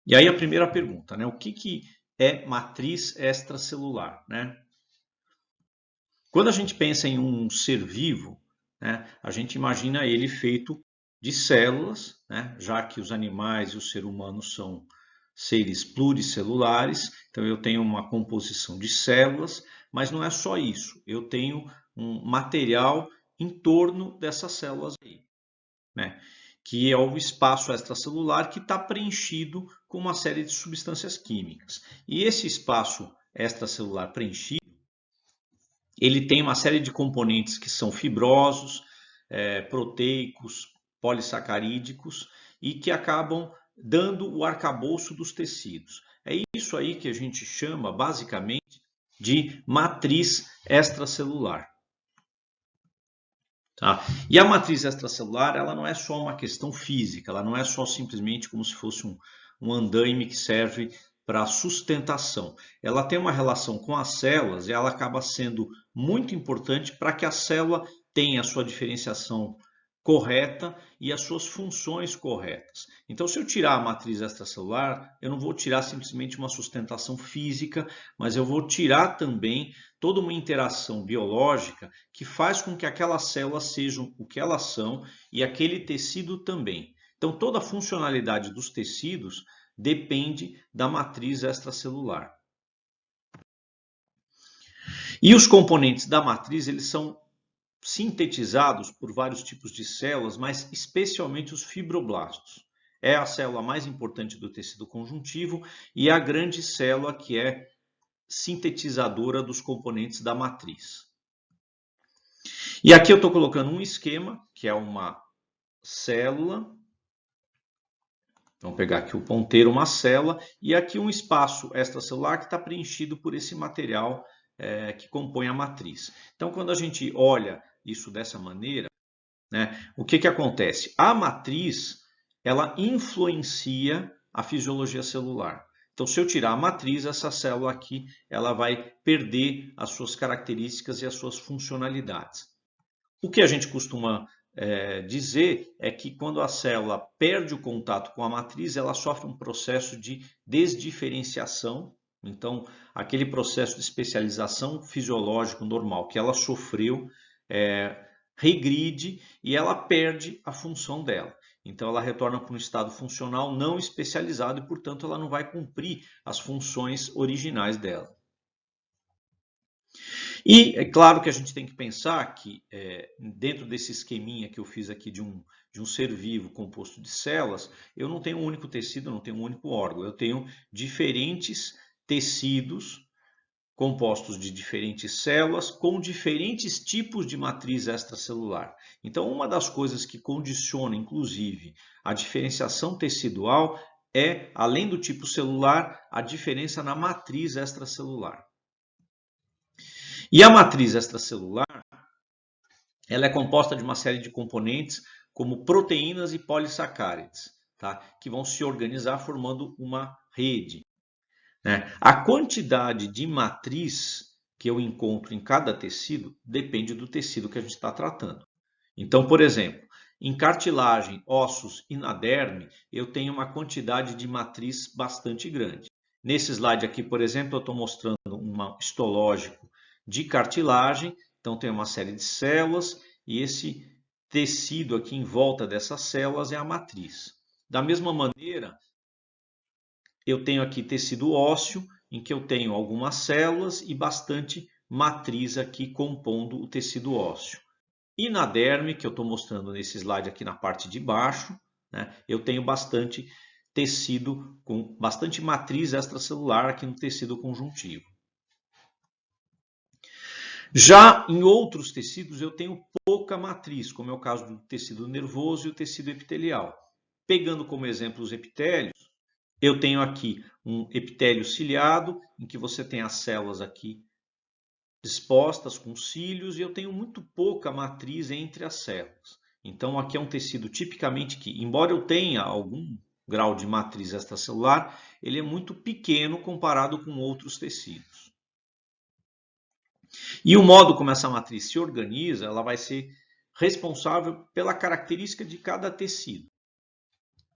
E aí a primeira pergunta, né? O que é matriz extracelular, né? Quando a gente pensa em um ser vivo, né, a gente imagina ele feito de células, né, já que os animais e o ser humano são seres pluricelulares, então eu tenho uma composição de células, mas não é só isso, eu tenho um material em torno dessas células aí, né, que é o espaço extracelular que está preenchido com uma série de substâncias químicas. E esse espaço extracelular preenchido, ele tem uma série de componentes que são fibrosos, proteicos, polissacarídicos e que acabam dando o arcabouço dos tecidos. É isso aí que a gente chama, basicamente, de matriz extracelular. Tá? E a matriz extracelular, ela não é só uma questão física, ela não é só simplesmente como se fosse um andaime que serve para sustentação. Ela tem uma relação com as células e ela acaba sendo muito importante para que a célula tenha a sua diferenciação correta e as suas funções corretas. Então, se eu tirar a matriz extracelular, eu não vou tirar simplesmente uma sustentação física, mas eu vou tirar também toda uma interação biológica que faz com que aquelas células sejam o que elas são e aquele tecido também. Então, toda a funcionalidade dos tecidos depende da matriz extracelular. E os componentes da matriz, eles são sintetizados por vários tipos de células, mas especialmente os fibroblastos. É a célula mais importante do tecido conjuntivo e é a grande célula que é sintetizadora dos componentes da matriz. E aqui eu estou colocando um esquema, que é uma célula. Vamos pegar aqui o ponteiro, uma célula, e aqui um espaço extracelular que está preenchido por esse material que compõe a matriz. Então, quando a gente olha isso dessa maneira, né, o que acontece? A matriz, ela influencia a fisiologia celular. Então, se eu tirar a matriz, essa célula aqui, ela vai perder as suas características e as suas funcionalidades. O que a gente costuma dizer é que quando a célula perde o contato com a matriz, ela sofre um processo de desdiferenciação. Então, aquele processo de especialização fisiológico normal que ela sofreu regride e ela perde a função dela. Então, ela retorna para um estado funcional não especializado e, portanto, ela não vai cumprir as funções originais dela. E é claro que a gente tem que pensar que dentro desse esqueminha que eu fiz aqui de um ser vivo composto de células, eu não tenho um único tecido, não tenho um único órgão, eu tenho diferentes tecidos compostos de diferentes células com diferentes tipos de matriz extracelular. Então, uma das coisas que condiciona, inclusive, a diferenciação tecidual é, além do tipo celular, a diferença na matriz extracelular. E a matriz extracelular, ela é composta de uma série de componentes como proteínas e polissacárides, tá? Que vão se organizar formando uma rede. Né? A quantidade de matriz que eu encontro em cada tecido depende do tecido que a gente está tratando. Então, por exemplo, em cartilagem, ossos e na derme, eu tenho uma quantidade de matriz bastante grande. Nesse slide aqui, por exemplo, eu estou mostrando um histológico de cartilagem, então tem uma série de células e esse tecido aqui em volta dessas células é a matriz. Da mesma maneira, eu tenho aqui tecido ósseo, em que eu tenho algumas células e bastante matriz aqui compondo o tecido ósseo. E na derme, que eu estou mostrando nesse slide aqui na parte de baixo, né, eu tenho bastante tecido com bastante matriz extracelular aqui no tecido conjuntivo. Já em outros tecidos eu tenho pouca matriz, como é o caso do tecido nervoso e o tecido epitelial. Pegando como exemplo os epitélios, eu tenho aqui um epitélio ciliado, em que você tem as células aqui dispostas com cílios, e eu tenho muito pouca matriz entre as células. Então aqui é um tecido tipicamente que, embora eu tenha algum grau de matriz extracelular, ele é muito pequeno comparado com outros tecidos. E o modo como essa matriz se organiza, ela vai ser responsável pela característica de cada tecido.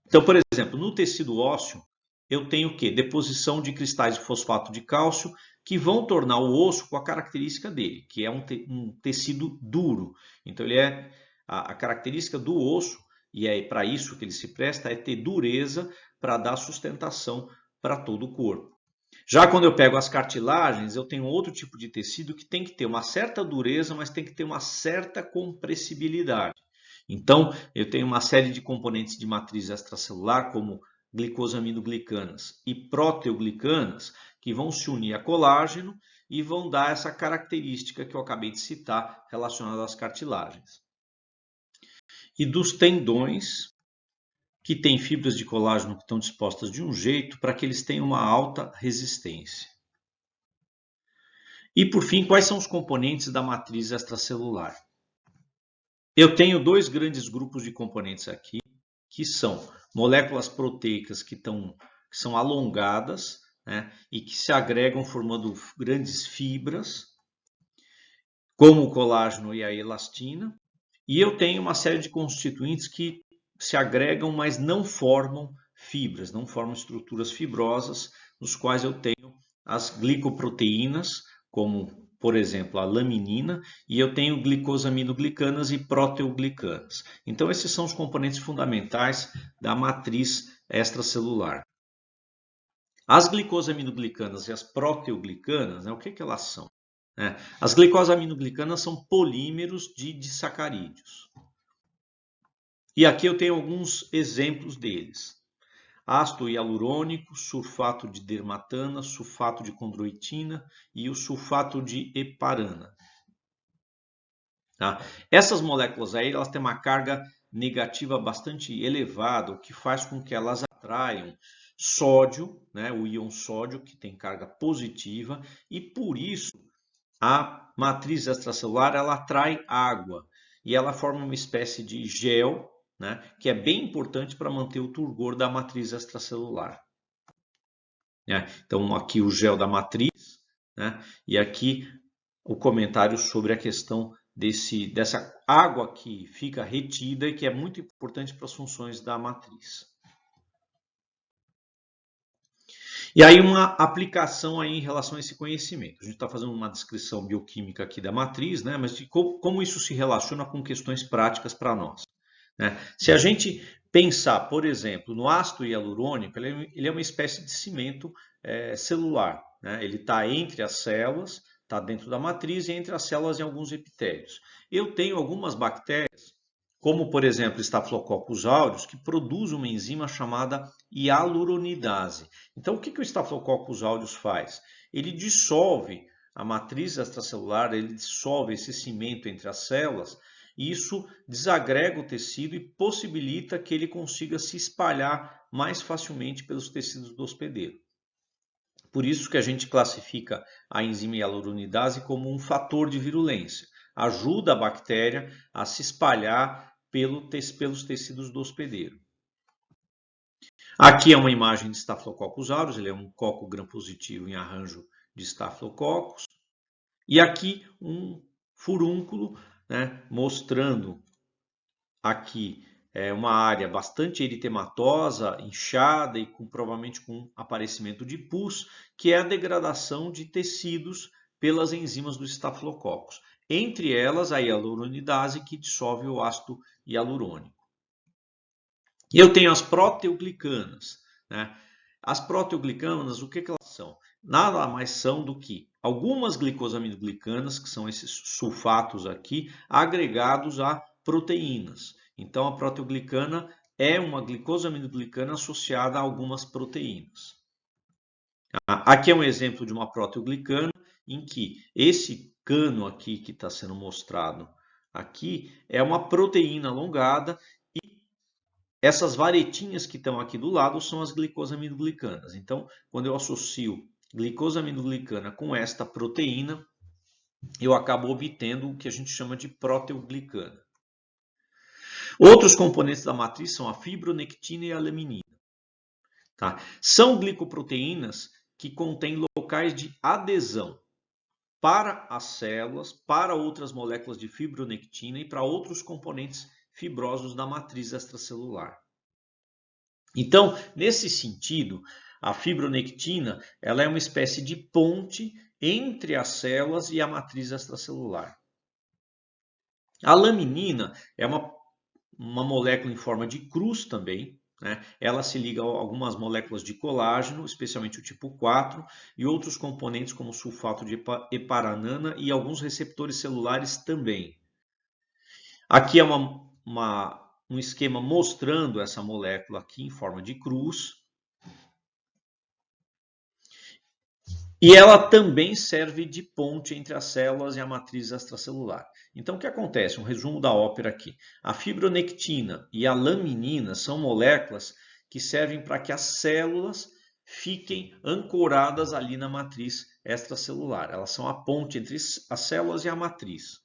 Então, por exemplo, no tecido ósseo, eu tenho o quê? Deposição de cristais de fosfato de cálcio que vão tornar o osso com a característica dele, que é um tecido duro. Então, ele é a característica do osso, e é para isso que ele se presta, é ter dureza para dar sustentação para todo o corpo. Já quando eu pego as cartilagens, eu tenho outro tipo de tecido que tem que ter uma certa dureza, mas tem que ter uma certa compressibilidade. Então, eu tenho uma série de componentes de matriz extracelular, como glicosaminoglicanas e proteoglicanas, que vão se unir a colágeno e vão dar essa característica que eu acabei de citar, relacionada às cartilagens. E dos tendões, que têm fibras de colágeno que estão dispostas de um jeito para que eles tenham uma alta resistência. E por fim, quais são os componentes da matriz extracelular? Eu tenho dois grandes grupos de componentes aqui, que são moléculas proteicas que são alongadas, né, e que se agregam formando grandes fibras, como o colágeno e a elastina. E eu tenho uma série de constituintes que se agregam, mas não formam fibras, não formam estruturas fibrosas, nos quais eu tenho as glicoproteínas, como, por exemplo, a laminina, e eu tenho glicosaminoglicanas e proteoglicanas. Então, esses são os componentes fundamentais da matriz extracelular. As glicosaminoglicanas e as proteoglicanas, né, o que elas são? As glicosaminoglicanas são polímeros de disacarídeos. E aqui eu tenho alguns exemplos deles. Ácido hialurônico, sulfato de dermatana, sulfato de condroitina e o sulfato de heparana. Tá? Essas moléculas aí, elas têm uma carga negativa bastante elevada, o que faz com que elas atraiam sódio, né, o íon sódio, que tem carga positiva, e por isso a matriz extracelular ela atrai água e ela forma uma espécie de gel, né, que é bem importante para manter o turgor da matriz extracelular. Então, aqui o gel da matriz, né, e aqui o comentário sobre a questão dessa água que fica retida e que é muito importante para as funções da matriz. E aí uma aplicação aí em relação a esse conhecimento. A gente está fazendo uma descrição bioquímica aqui da matriz, né, mas de como isso se relaciona com questões práticas para nós. Né? Se a gente pensar, por exemplo, no ácido hialurônico, ele é uma espécie de cimento celular. Né? Ele está entre as células, está dentro da matriz e entre as células em alguns epitélios. Eu tenho algumas bactérias, como por exemplo Staphylococcus aureus, que produz uma enzima chamada hialuronidase. Então o que o Staphylococcus aureus faz? Ele dissolve a matriz extracelular, ele dissolve esse cimento entre as células, e isso desagrega o tecido e possibilita que ele consiga se espalhar mais facilmente pelos tecidos do hospedeiro. Por isso que a gente classifica a enzima hialuronidase como um fator de virulência. Ajuda a bactéria a se espalhar pelos tecidos do hospedeiro. Aqui é uma imagem de Staphylococcus aureus, ele é um coco gram-positivo em arranjo de Staphylococcus. E aqui um furúnculo, né, mostrando aqui uma área bastante eritematosa, inchada e provavelmente com aparecimento de pus, que é a degradação de tecidos pelas enzimas do Staphylococcus. Entre elas, a hialuronidase, que dissolve o ácido hialurônico. E eu tenho as proteoglicanas. Né? As proteoglicanas, o que elas são? Nada mais são do que algumas glicosaminoglicanas, que são esses sulfatos aqui, agregados a proteínas. Então, a proteoglicana é uma glicosaminoglicana associada a algumas proteínas. Aqui é um exemplo de uma proteoglicana em que esse cano aqui que está sendo mostrado aqui é uma proteína alongada e essas varetinhas que estão aqui do lado são as glicosaminoglicanas. Então, quando eu associo glicosaminoglicana com esta proteína, eu acabo obtendo o que a gente chama de proteoglicana. Outros componentes da matriz são a fibronectina e a laminina. Tá? São glicoproteínas que contêm locais de adesão para as células, para outras moléculas de fibronectina e para outros componentes fibrosos da matriz extracelular. Então, nesse sentido, A fibronectina, ela é uma espécie de ponte entre as células e a matriz extracelular. A laminina é uma molécula em forma de cruz também, né? Ela se liga a algumas moléculas de colágeno, especialmente o tipo 4, e outros componentes como sulfato de heparanana e alguns receptores celulares também. Aqui é um esquema mostrando essa molécula aqui em forma de cruz. E ela também serve de ponte entre as células e a matriz extracelular. Então, o que acontece? Um resumo da ópera aqui. A fibronectina e a laminina são moléculas que servem para que as células fiquem ancoradas ali na matriz extracelular. Elas são a ponte entre as células e a matriz.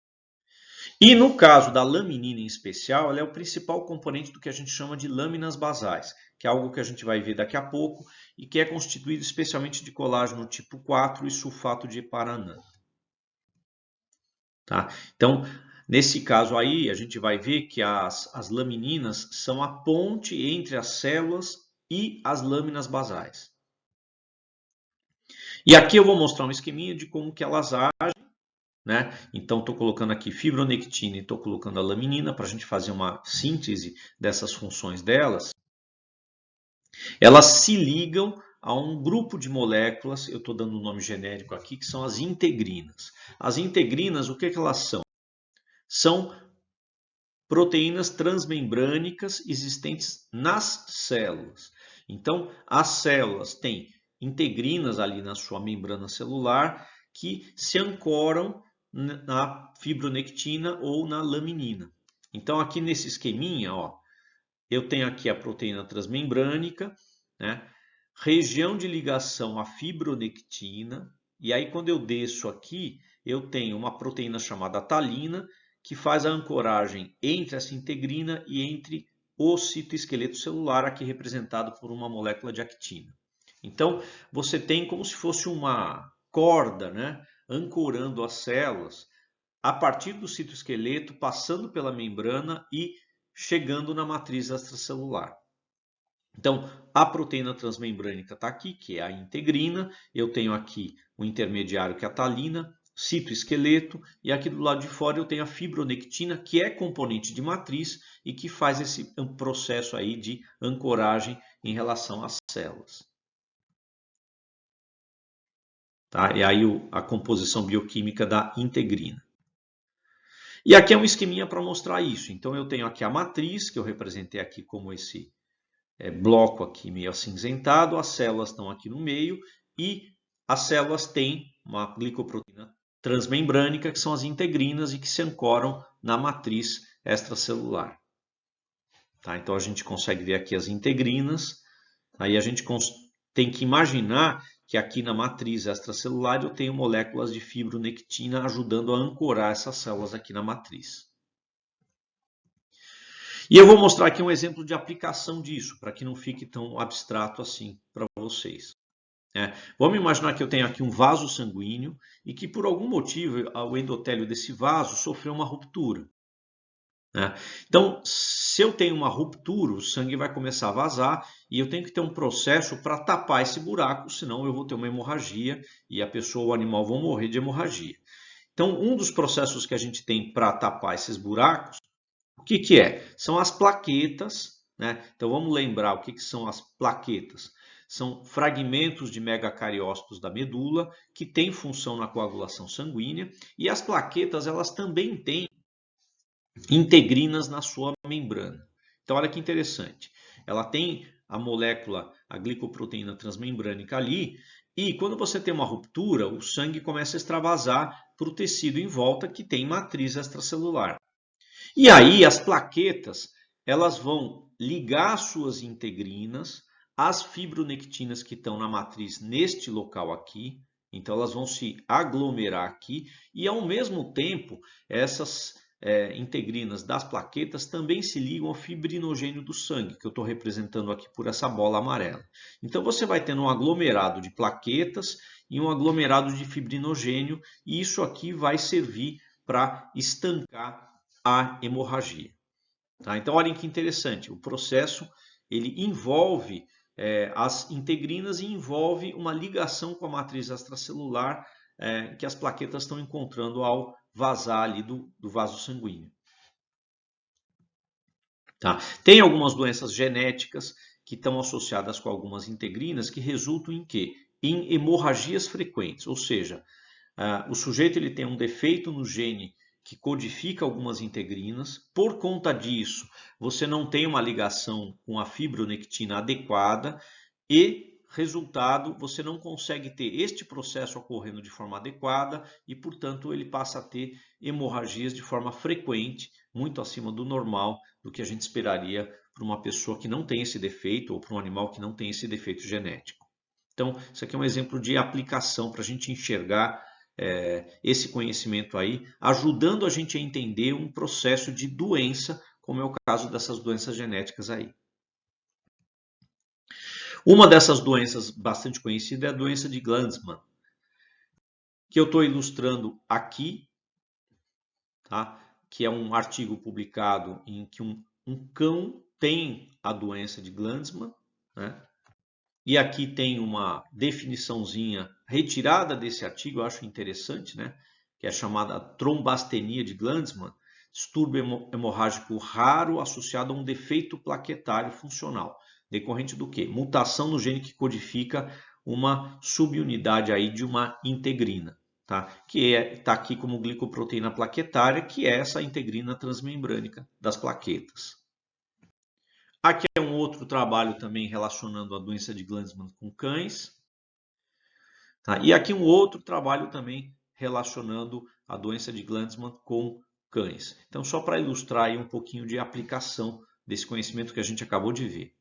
E no caso da laminina em especial, ela é o principal componente do que a gente chama de lâminas basais, que é algo que a gente vai ver daqui a pouco e que é constituído especialmente de colágeno tipo 4 e sulfato de heparanana. Tá? Então, nesse caso aí, a gente vai ver que as lamininas são a ponte entre as células e as lâminas basais. E aqui eu vou mostrar um esqueminha de como que elas agem. Né? Então, estou colocando aqui fibronectina e estou colocando a laminina para a gente fazer uma síntese dessas funções delas. Elas se ligam a um grupo de moléculas, eu estou dando um nome genérico aqui, que são as integrinas. As integrinas, o que elas são? São proteínas transmembrânicas existentes nas células. Então, as células têm integrinas ali na sua membrana celular que se ancoram na fibronectina ou na laminina. Então, aqui nesse esqueminha, ó, eu tenho aqui a proteína transmembrânica, né? Região de ligação à fibronectina, e aí quando eu desço aqui, eu tenho uma proteína chamada talina, que faz a ancoragem entre essa integrina e entre o citoesqueleto celular, aqui representado por uma molécula de actina. Então, você tem como se fosse uma corda, né, ancorando as células a partir do citoesqueleto, passando pela membrana e chegando na matriz extracelular. Então, a proteína transmembrânica está aqui, que é a integrina. Eu tenho aqui o intermediário, que é a talina, citoesqueleto, e aqui do lado de fora eu tenho a fibronectina, que é componente de matriz e que faz esse processo aí de ancoragem em relação às células. Tá? E aí a composição bioquímica da integrina. E aqui é um esqueminha para mostrar isso. Então eu tenho aqui a matriz, que eu representei aqui como esse bloco aqui meio acinzentado, as células estão aqui no meio e as células têm uma glicoproteína transmembrânica, que são as integrinas e que se ancoram na matriz extracelular. Tá? Então a gente consegue ver aqui as integrinas, aí a gente tem que imaginar que aqui na matriz extracelular eu tenho moléculas de fibronectina ajudando a ancorar essas células aqui na matriz. E eu vou mostrar aqui um exemplo de aplicação disso, para que não fique tão abstrato assim para vocês. Vamos imaginar que eu tenho aqui um vaso sanguíneo e que por algum motivo o endotélio desse vaso sofreu uma ruptura. Então, se eu tenho uma ruptura, o sangue vai começar a vazar e eu tenho que ter um processo para tapar esse buraco, senão eu vou ter uma hemorragia e a pessoa ou o animal vão morrer de hemorragia. Então, um dos processos que a gente tem para tapar esses buracos, o que é? São as plaquetas, né? Então vamos lembrar o que são as plaquetas. São fragmentos de megacariócitos da medula que têm função na coagulação sanguínea e as plaquetas elas também têm integrinas na sua membrana. Então olha que interessante. Ela tem a molécula, a glicoproteína transmembrânica ali e quando você tem uma ruptura, o sangue começa a extravasar para o tecido em volta que tem matriz extracelular. E aí as plaquetas, elas vão ligar suas integrinas às fibronectinas que estão na matriz neste local aqui. Então elas vão se aglomerar aqui e ao mesmo tempo essas integrinas das plaquetas também se ligam ao fibrinogênio do sangue, que eu estou representando aqui por essa bola amarela. Então você vai tendo um aglomerado de plaquetas e um aglomerado de fibrinogênio e isso aqui vai servir para estancar a hemorragia. Tá? Então, olhem que interessante, o processo ele envolve as integrinas e envolve uma ligação com a matriz extracelular que as plaquetas estão encontrando ao vazar ali do vaso sanguíneo. Tá? Tem algumas doenças genéticas que estão associadas com algumas integrinas que resultam em quê? Em hemorragias frequentes, ou seja, o sujeito ele tem um defeito no gene que codifica algumas integrinas. Por conta disso, você não tem uma ligação com a fibronectina adequada e, resultado, você não consegue ter este processo ocorrendo de forma adequada e, portanto, ele passa a ter hemorragias de forma frequente, muito acima do normal, do que a gente esperaria para uma pessoa que não tem esse defeito ou para um animal que não tem esse defeito genético. Então, isso aqui é um exemplo de aplicação para a gente enxergar esse conhecimento aí, ajudando a gente a entender um processo de doença, como é o caso dessas doenças genéticas aí. Uma dessas doenças bastante conhecida é a doença de Glanzmann, que eu estou ilustrando aqui, tá? Que é um artigo publicado em que um cão tem a doença de Glanzmann, né? E aqui tem uma definiçãozinha retirada desse artigo, eu acho interessante, né? Que é chamada trombastenia de Glanzmann, distúrbio hemorrágico raro associado a um defeito plaquetário funcional, decorrente do quê? Mutação no gene que codifica uma subunidade aí de uma integrina, tá? Que está aqui como glicoproteína plaquetária, que é essa integrina transmembrânica das plaquetas. Aqui é um outro trabalho também relacionando a doença de Glanzmann com cães. Tá? E aqui um outro trabalho também relacionando a doença de Glanzmann com cães. Então, só para ilustrar aí um pouquinho de aplicação desse conhecimento que a gente acabou de ver.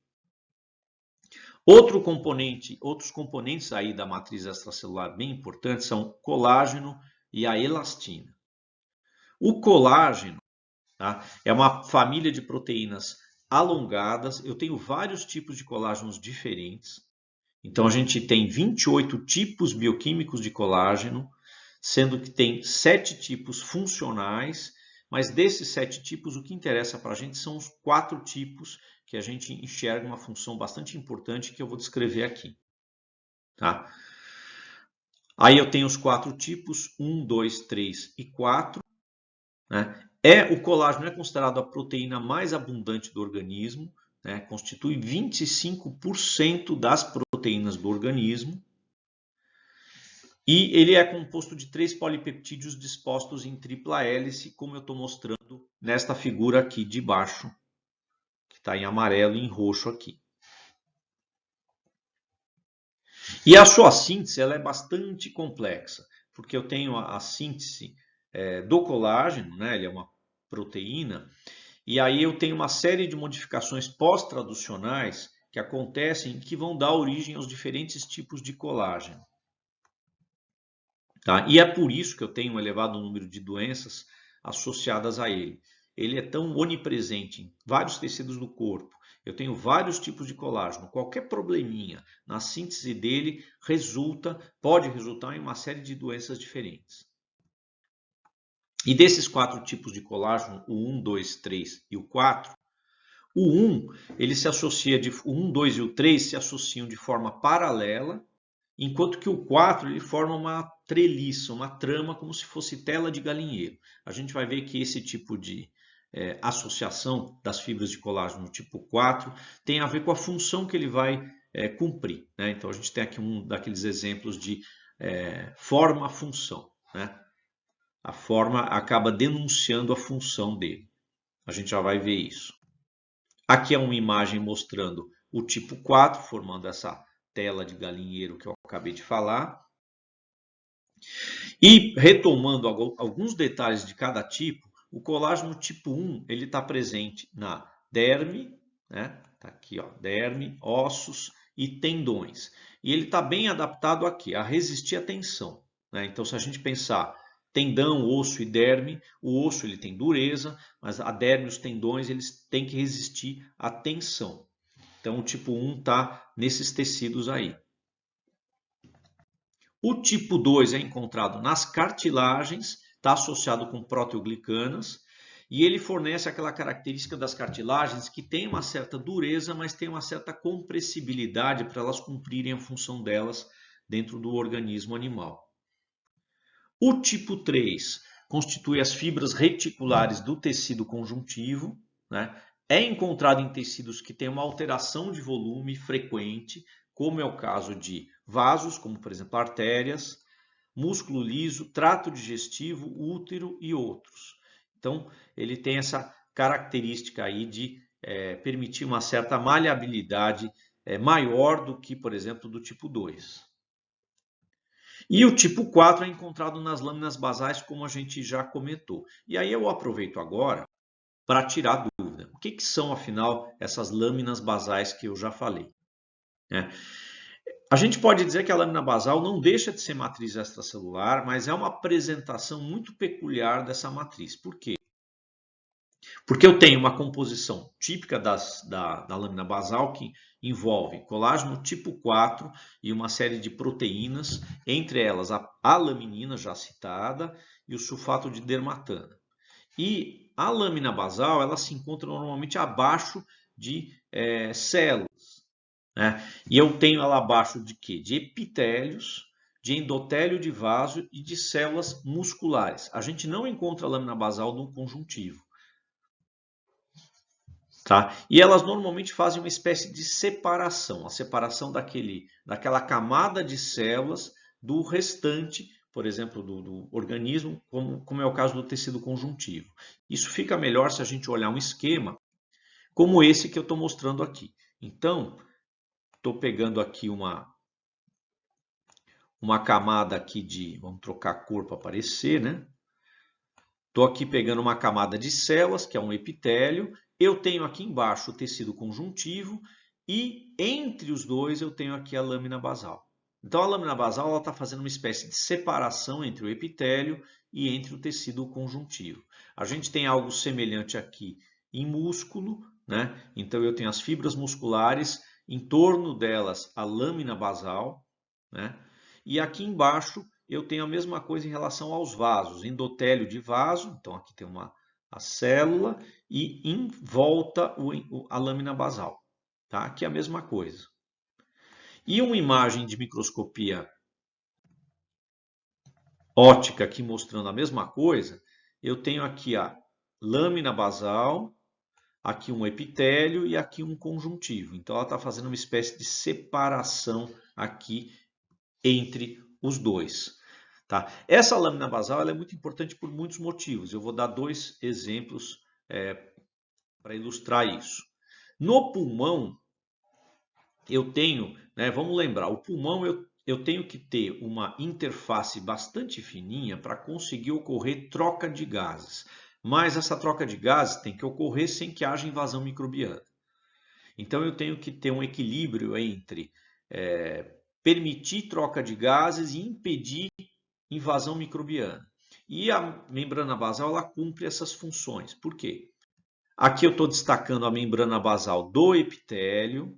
Outros componentes aí da matriz extracelular bem importantes são o colágeno e a elastina. O colágeno, tá, é uma família de proteínas alongadas. Eu tenho vários tipos de colágenos diferentes. Então, a gente tem 28 tipos bioquímicos de colágeno, sendo que tem 7 tipos funcionais, mas desses 7 tipos, o que interessa para a gente são os 4 tipos que a gente enxerga uma função bastante importante que eu vou descrever aqui. Tá? Aí eu tenho os 4 tipos, 1, 2, 3 e 4. Né? O colágeno é considerado a proteína mais abundante do organismo, né? Constitui 25% das proteínas do organismo. E ele é composto de 3 polipeptídeos dispostos em tripla hélice, como eu estou mostrando nesta figura aqui de baixo, que está em amarelo e em roxo aqui. E a sua síntese ela é bastante complexa, porque eu tenho a síntese do colágeno, né? Ele é uma proteína, e aí eu tenho uma série de modificações pós-traducionais que acontecem que vão dar origem aos diferentes tipos de colágeno. Tá? E é por isso que eu tenho um elevado número de doenças associadas a ele. Ele é tão onipresente em vários tecidos do corpo. Eu tenho vários tipos de colágeno. Qualquer probleminha na síntese dele pode resultar em uma série de doenças diferentes. E desses 4 tipos de colágeno, o 1, 2, 3 e o 4, o 1, ele se associa o 1, 2 e o 3 se associam de forma paralela, enquanto que o 4 ele forma uma treliça, uma trama, como se fosse tela de galinheiro. A gente vai ver que esse tipo de associação das fibras de colágeno no tipo 4 tem a ver com a função que ele vai cumprir. Né? Então, a gente tem aqui um daqueles exemplos de forma-função. Né? A forma acaba denunciando a função dele. A gente já vai ver isso. Aqui é uma imagem mostrando o tipo 4, formando essa tela de galinheiro que eu acabei de falar. E retomando alguns detalhes de cada tipo, o colágeno tipo 1 ele está presente na derme, né? Tá aqui, ó, derme, ossos e tendões. E ele está bem adaptado aqui a resistir à tensão. Né? Então, se a gente pensar tendão, osso e derme, o osso ele tem dureza, mas a derme e os tendões eles têm que resistir à tensão. Então, o tipo 1 está nesses tecidos aí. O tipo 2 é encontrado nas cartilagens, está associado com proteoglicanas. E ele fornece aquela característica das cartilagens que tem uma certa dureza, mas tem uma certa compressibilidade para elas cumprirem a função delas dentro do organismo animal. O tipo 3 constitui as fibras reticulares do tecido conjuntivo, né? É encontrado em tecidos que têm uma alteração de volume frequente, como é o caso de vasos, como por exemplo artérias, músculo liso, trato digestivo, útero e outros. Então, ele tem essa característica aí de permitir uma certa maleabilidade maior do que, por exemplo, do tipo 2. E o tipo 4 é encontrado nas lâminas basais, como a gente já comentou. E aí eu aproveito agora para tirar dúvida. O que são, afinal, essas lâminas basais que eu já falei? A gente pode dizer que a lâmina basal não deixa de ser matriz extracelular, mas é uma apresentação muito peculiar dessa matriz. Por quê? Porque eu tenho uma composição típica da lâmina basal que envolve colágeno tipo 4 e uma série de proteínas, entre elas a laminina já citada e o sulfato de dermatana. E a lâmina basal ela se encontra normalmente abaixo de células, né? E eu tenho ela abaixo de quê? De epitélios, de endotélio de vaso e de células musculares. A gente não encontra a lâmina basal no conjuntivo. Tá? E elas normalmente fazem uma espécie de separação, a separação daquela camada de células do restante, por exemplo, do organismo, como é o caso do tecido conjuntivo. Isso fica melhor se a gente olhar um esquema como esse que eu estou mostrando aqui. Então, estou pegando aqui uma camada aqui de, vamos trocar a cor para aparecer, né? Estou aqui pegando uma camada de células, que é um epitélio. Eu tenho aqui embaixo o tecido conjuntivo e entre os dois eu tenho aqui a lâmina basal. Então a lâmina basal está fazendo uma espécie de separação entre o epitélio e entre o tecido conjuntivo. A gente tem algo semelhante aqui em músculo, né? Então eu tenho as fibras musculares, em torno delas a lâmina basal, né? E aqui embaixo eu tenho a mesma coisa em relação aos vasos, endotélio de vaso, então aqui tem a célula e em volta a lâmina basal, tá? Aqui é a mesma coisa. E uma imagem de microscopia óptica aqui mostrando a mesma coisa, eu tenho aqui a lâmina basal, aqui um epitélio e aqui um conjuntivo. Então ela está fazendo uma espécie de separação aqui entre os dois. Tá? Essa lâmina basal ela é muito importante por muitos motivos. Eu vou dar dois exemplos para ilustrar isso. No pulmão, eu tenho, né, vamos lembrar, o pulmão eu tenho que ter uma interface bastante fininha para conseguir ocorrer troca de gases. Mas essa troca de gases tem que ocorrer sem que haja invasão microbiana. Então eu tenho que ter um equilíbrio entre permitir troca de gases e impedir invasão microbiana. E a membrana basal ela cumpre essas funções. Por quê? Aqui eu estou destacando a membrana basal do epitélio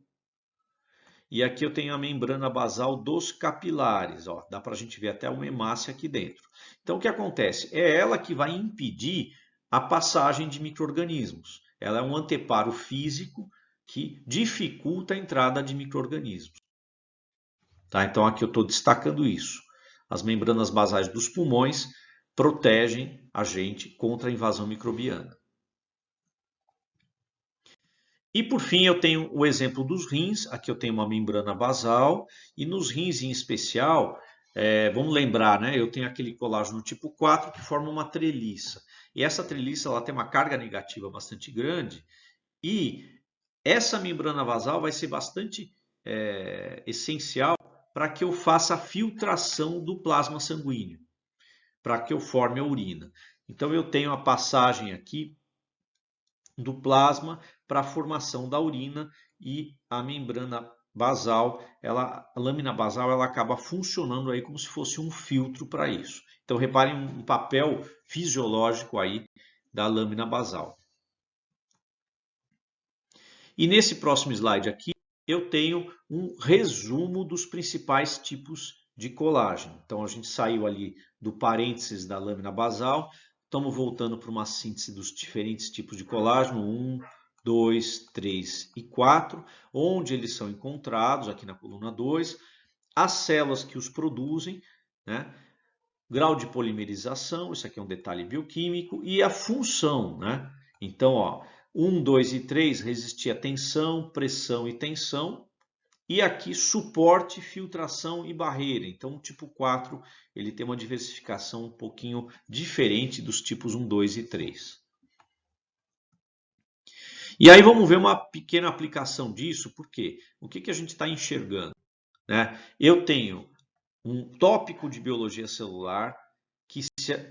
e aqui eu tenho a membrana basal dos capilares. Ó, dá para a gente ver até uma hemácia aqui dentro. Então o que acontece? É ela que vai impedir a passagem de micro-organismos. Ela é um anteparo físico que dificulta a entrada de micro-organismos. Tá? Então aqui eu estou destacando isso. As membranas basais dos pulmões protegem a gente contra a invasão microbiana. E por fim eu tenho o exemplo dos rins. Aqui eu tenho uma membrana basal e nos rins em especial, vamos lembrar, né? Eu tenho aquele colágeno tipo 4 que forma uma treliça. E essa treliça ela tem uma carga negativa bastante grande e essa membrana basal vai ser bastante essencial para que eu faça a filtração do plasma sanguíneo, para que eu forme a urina. Então eu tenho a passagem aqui do plasma para a formação da urina e a membrana basal, a lâmina basal, ela acaba funcionando aí como se fosse um filtro para isso. Então reparem um papel fisiológico aí da lâmina basal. E nesse próximo slide aqui eu tenho um resumo dos principais tipos de colágeno. Então a gente saiu ali do parênteses da lâmina basal, estamos voltando para uma síntese dos diferentes tipos de colágeno, 1, 2, 3 e 4, onde eles são encontrados, aqui na coluna 2, as células que os produzem, né? Grau de polimerização, isso aqui é um detalhe bioquímico, e a função, né? Então, ó, 1, 2 e 3 resistir a tensão, pressão e tensão, e aqui suporte, filtração e barreira. Então o tipo 4 ele tem uma diversificação um pouquinho diferente dos tipos 1, 2 e 3. E aí vamos ver uma pequena aplicação disso, porque o que a gente está enxergando? Né? Eu tenho um tópico de biologia celular que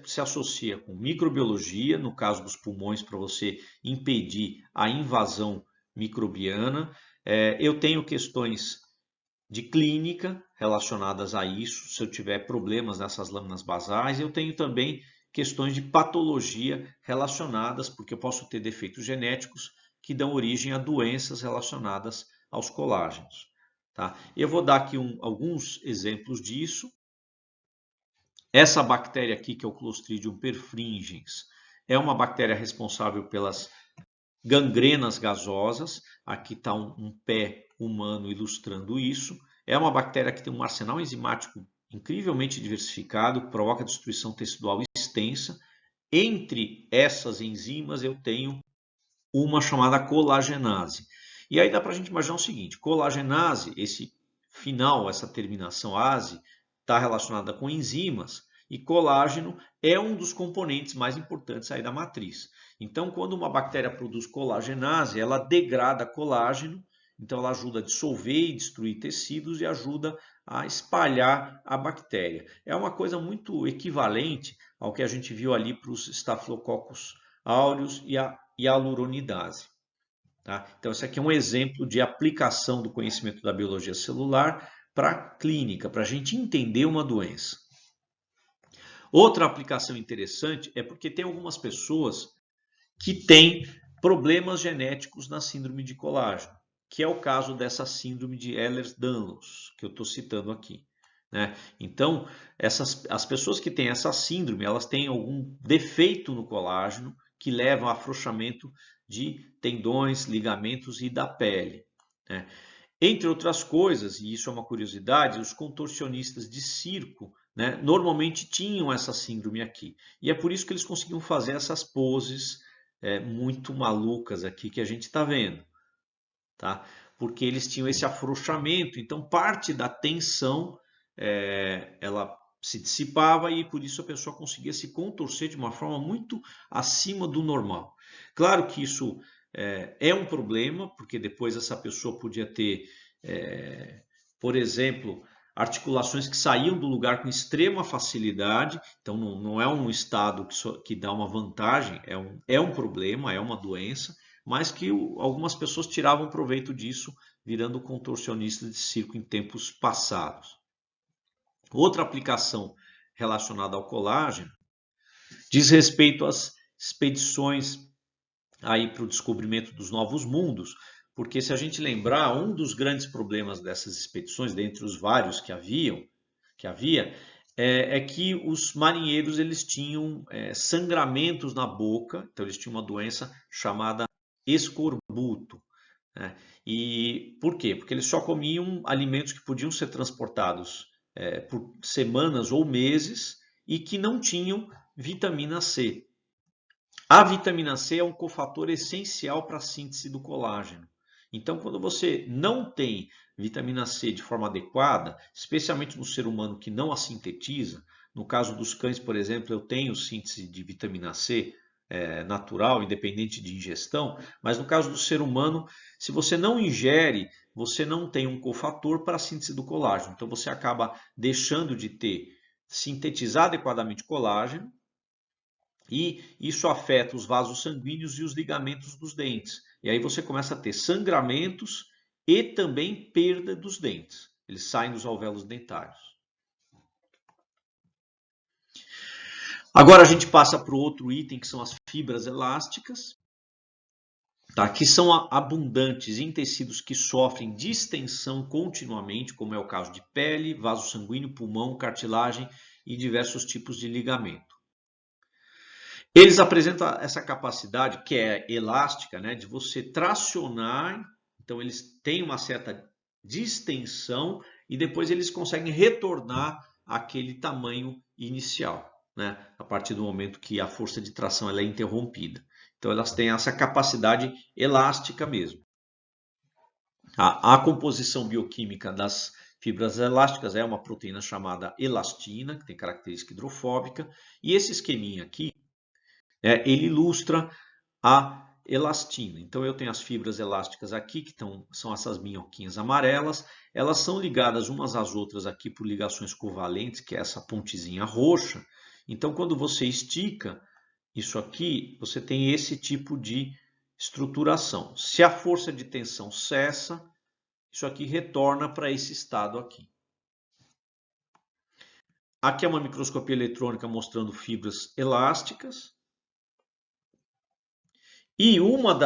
se associa com microbiologia, no caso dos pulmões, para você impedir a invasão microbiana. Eu tenho questões de clínica relacionadas a isso, se eu tiver problemas nessas lâminas basais. Eu tenho também questões de patologia relacionadas, porque eu posso ter defeitos genéticos que dão origem a doenças relacionadas aos colágenos. Tá? Eu vou dar aqui alguns exemplos disso. Essa bactéria aqui, que é o Clostridium perfringens, é uma bactéria responsável pelas gangrenas gasosas. Aqui está um pé humano ilustrando isso. É uma bactéria que tem um arsenal enzimático incrivelmente diversificado, provoca destruição tecidual extensa. Entre essas enzimas eu tenho uma chamada colagenase. E aí dá para a gente imaginar o seguinte: colagenase, esse final, essa terminação ase, está relacionada com enzimas, e colágeno é um dos componentes mais importantes aí da matriz. Então, quando uma bactéria produz colagenase, ela degrada colágeno, então ela ajuda a dissolver e destruir tecidos e ajuda a espalhar a bactéria. É uma coisa muito equivalente ao que a gente viu ali para os Staphylococcus aureus e a hialuronidase. Tá? Então, esse aqui é um exemplo de aplicação do conhecimento da biologia celular para a clínica, para a gente entender uma doença. Outra aplicação interessante é porque tem algumas pessoas que têm problemas genéticos na síndrome de colágeno, que é o caso dessa síndrome de Ehlers-Danlos, que eu estou citando aqui. Né? Então, as pessoas que têm essa síndrome, elas têm algum defeito no colágeno que leva ao afrouxamento de tendões, ligamentos e da pele. Né? Entre outras coisas, e isso é uma curiosidade, os contorcionistas de circo, né, normalmente tinham essa síndrome aqui. E é por isso que eles conseguiam fazer essas poses muito malucas aqui que a gente está vendo. Tá? Porque eles tinham esse afrouxamento, então parte da tensão ela se dissipava e por isso a pessoa conseguia se contorcer de uma forma muito acima do normal. Claro que isso é um problema, porque depois essa pessoa podia ter, por exemplo, articulações que saíam do lugar com extrema facilidade, então não é um estado que dá uma vantagem, é um problema, é uma doença, mas que algumas pessoas tiravam proveito disso, virando contorcionistas de circo em tempos passados. Outra aplicação relacionada ao colágeno diz respeito às expedições aí para o descobrimento dos novos mundos, porque se a gente lembrar, um dos grandes problemas dessas expedições, dentre os vários que havia, é que os marinheiros eles tinham sangramentos na boca, então eles tinham uma doença chamada escorbuto. Né? E por quê? Porque eles só comiam alimentos que podiam ser transportados por semanas ou meses e que não tinham vitamina C. A vitamina C é um cofator essencial para a síntese do colágeno. Então, quando você não tem vitamina C de forma adequada, especialmente no ser humano que não a sintetiza, no caso dos cães, por exemplo, eu tenho síntese de vitamina C natural, independente de ingestão, mas no caso do ser humano, se você não ingere, você não tem um cofator para a síntese do colágeno. Então você acaba deixando de sintetizar adequadamente colágeno e isso afeta os vasos sanguíneos e os ligamentos dos dentes. E aí você começa a ter sangramentos e também perda dos dentes. Eles saem dos alvéolos dentários. Agora a gente passa para o outro item, que são as fibras elásticas, tá? Que são abundantes em tecidos que sofrem distensão continuamente, como é o caso de pele, vaso sanguíneo, pulmão, cartilagem e diversos tipos de ligamento. Eles apresentam essa capacidade que é elástica, né, de você tracionar. Então eles têm uma certa distensão e depois eles conseguem retornar àquele tamanho inicial, né, a partir do momento que a força de tração ela é interrompida. Então elas têm essa capacidade elástica mesmo. A composição bioquímica das fibras elásticas é uma proteína chamada elastina, que tem característica hidrofóbica, e esse esqueminha aqui, ele ilustra a elastina. Então eu tenho as fibras elásticas aqui, que são essas minhoquinhas amarelas, elas são ligadas umas às outras aqui por ligações covalentes, que é essa pontezinha roxa. Então quando você estica isso aqui, você tem esse tipo de estruturação. Se a força de tensão cessa, isso aqui retorna para esse estado aqui. Aqui é uma microscopia eletrônica mostrando fibras elásticas. E uma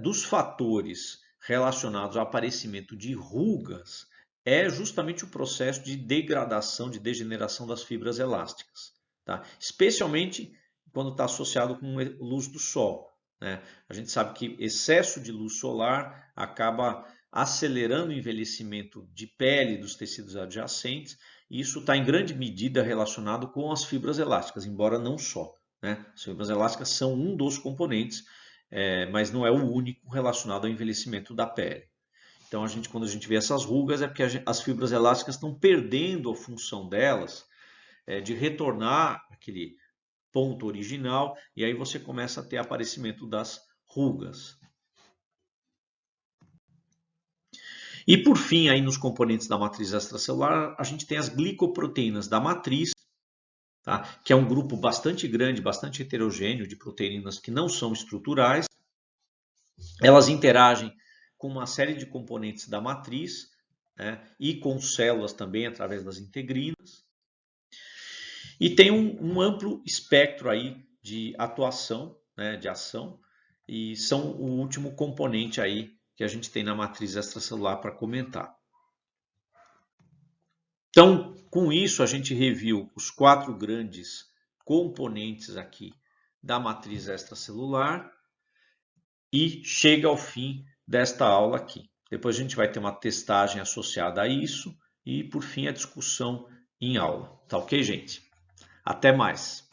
dos fatores relacionados ao aparecimento de rugas é justamente o processo de degradação, de degeneração das fibras elásticas, tá? Especialmente quando está associado com luz do sol, né? A gente sabe que excesso de luz solar acaba acelerando o envelhecimento de pele dos tecidos adjacentes, e isso está em grande medida relacionado com as fibras elásticas, embora não só, né? As fibras elásticas são um dos componentes, mas não é o único relacionado ao envelhecimento da pele. Então, quando a gente vê essas rugas, é porque as fibras elásticas estão perdendo a função delas de retornar aquele ponto original, e aí você começa a ter aparecimento das rugas. E por fim, aí nos componentes da matriz extracelular, a gente tem as glicoproteínas da matriz, tá? Que é um grupo bastante grande, bastante heterogêneo de proteínas que não são estruturais. Elas interagem com uma série de componentes da matriz, né, e com células também através das integrinas. E tem um amplo espectro aí de atuação, né, de ação, e são o último componente aí que a gente tem na matriz extracelular para comentar. Então, com isso, a gente reviu os 4 grandes componentes aqui da matriz extracelular e chega ao fim desta aula aqui. Depois a gente vai ter uma testagem associada a isso e, por fim, a discussão em aula. Tá ok, gente? Até mais!